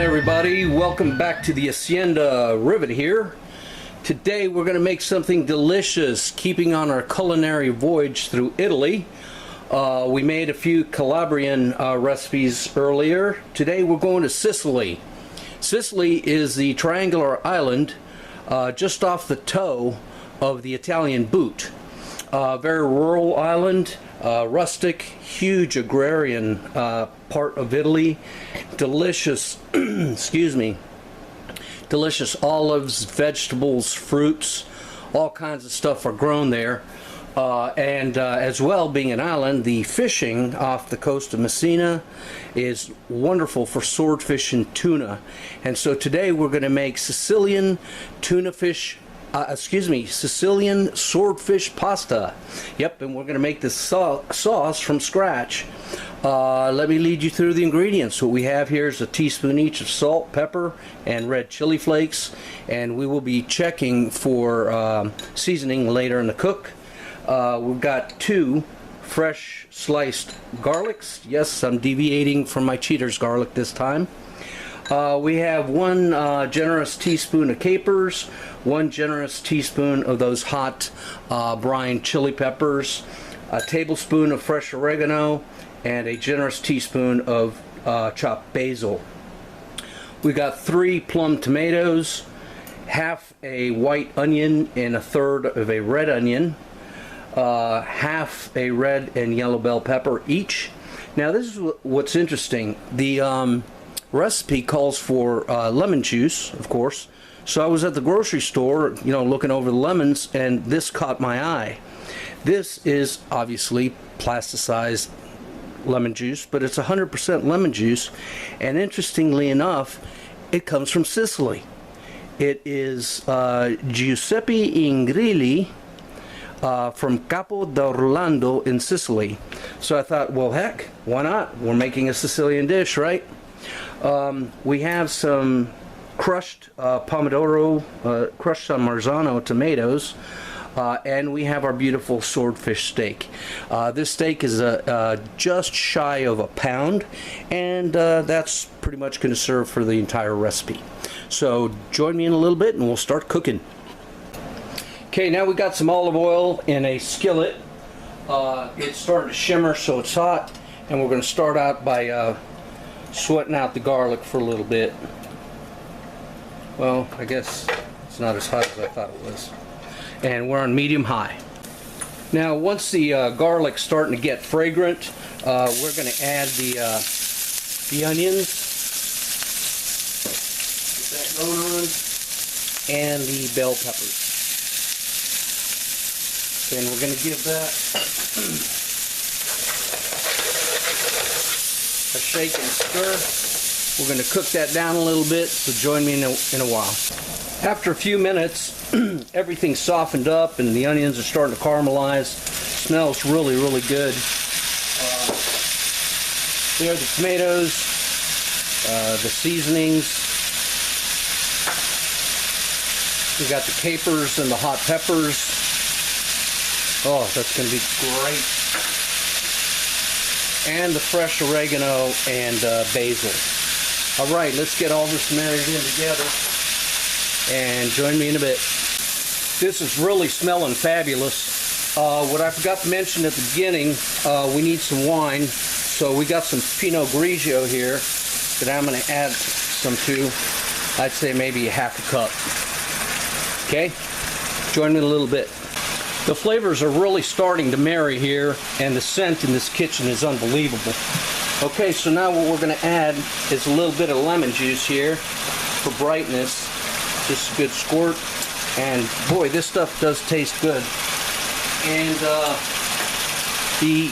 everybody, welcome back to the Hacienda Rivet here. Today we're going to make something delicious, keeping on our culinary voyage through Italy. We made a few Calabrian recipes earlier. Today we're going to Sicily. Sicily is the triangular island just off the toe of the Italian boot. Very rural island, rustic, huge agrarian part of Italy. Delicious, excuse me, delicious olives, vegetables, fruits, all kinds of stuff are grown there. And as well, being an island, the fishing off the coast of Messina is wonderful for swordfish and tuna. And so today we're going to make Sicilian tuna fish, Sicilian swordfish pasta. Yep, and we're going to make this sauce from scratch. Let me lead you through the ingredients. What we have here is a teaspoon each of salt, pepper, and red chili flakes. And we will be checking for seasoning later in the cook. We've got 2 fresh sliced garlics. Yes, I'm deviating from my Cheater's garlic this time. We have 1 generous teaspoon of capers, 1 generous teaspoon of those hot brine chili peppers, a tablespoon of fresh oregano, and a generous teaspoon of chopped basil. We got 3 plum tomatoes, half a white onion and a third of a red onion, half a red and yellow bell pepper each. Now this is what's interesting. The recipe calls for lemon juice, of course. So I was at the grocery store, you know, looking over the lemons, and this caught my eye. This is obviously plasticized lemon juice, but it's 100% lemon juice, and interestingly enough, it comes from Sicily. It is Giuseppe Ingrilli from Capo d'Orlando in Sicily. So I thought, well, heck, why not? We're making a Sicilian dish, right? We have some crushed pomodoro, crushed some Marzano tomatoes, and we have our beautiful swordfish steak. This steak is just shy of a pound, and that's pretty much going to serve for the entire recipe. So join me in a little bit and we'll start cooking. Okay, now we got some olive oil in a skillet. It's starting to shimmer, so it's hot, and we're going to start out by sweating out the garlic for a little bit. Well, I guess it's not as hot as I thought it was. And we're on medium-high. Now, once the garlic's starting to get fragrant, we're going to add the onions. Get that going on. And the bell peppers. And we're going to give that a shake and stir. We're going to cook that down a little bit, so join me in a while. After a few minutes, everything's softened up and the onions are starting to caramelize. Smells really, really good. There are the tomatoes, the seasonings. We got the capers and the hot peppers. Oh, that's going to be great. And the fresh oregano and basil. All right, let's get all this marinated in together. And join me in a bit. This is really smelling fabulous. What I forgot to mention at the beginning, we need some wine. So we got some Pinot Grigio here that I'm going to add some to. I'd say maybe a half a cup. Okay, join me in a little bit. The flavors are really starting to marry here, and the scent in this kitchen is unbelievable. Okay, so now what we're going to add is a little bit of lemon juice here for brightness. Just a good squirt, and boy, this stuff does taste good. And the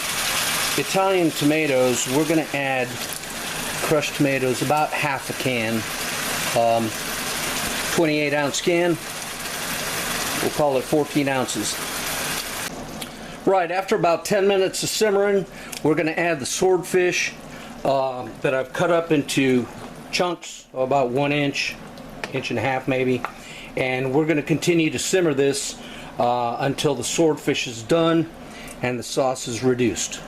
Italian tomatoes, we're going to add crushed tomatoes, about half a can, 28-ounce can. We'll call it 14 ounces. Right, after about 10 minutes of simmering, we're going to add the swordfish that I've cut up into chunks, about 1 inch, inch and a half maybe. And we're going to continue to simmer this until the swordfish is done and the sauce is reduced.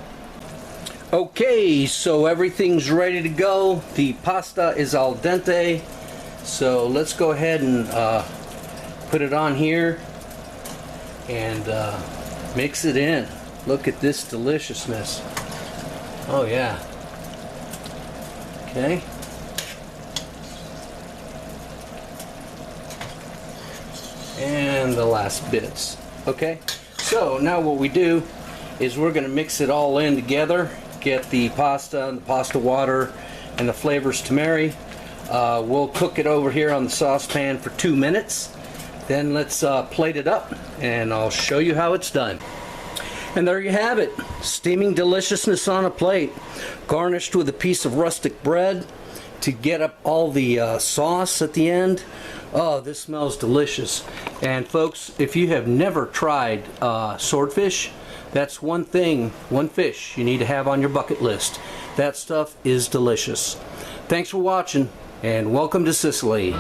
Okay, so everything's ready to go. The pasta is al dente. So let's go ahead and put it on here and mix it in. Look at this deliciousness. Oh yeah. Okay. And the last bits. Okay. So now what we do is we're going to mix it all in together. Get the pasta and the pasta water and the flavors to marry. We'll cook it over here on the saucepan for 2 minutes. Then let's plate it up and I'll show you how it's done. And there you have it, steaming deliciousness on a plate, garnished with a piece of rustic bread to get up all the sauce at the end. Oh, this smells delicious. And folks, if you have never tried swordfish, that's one fish you need to have on your bucket list. That stuff is delicious. Thanks for watching and welcome to Sicily.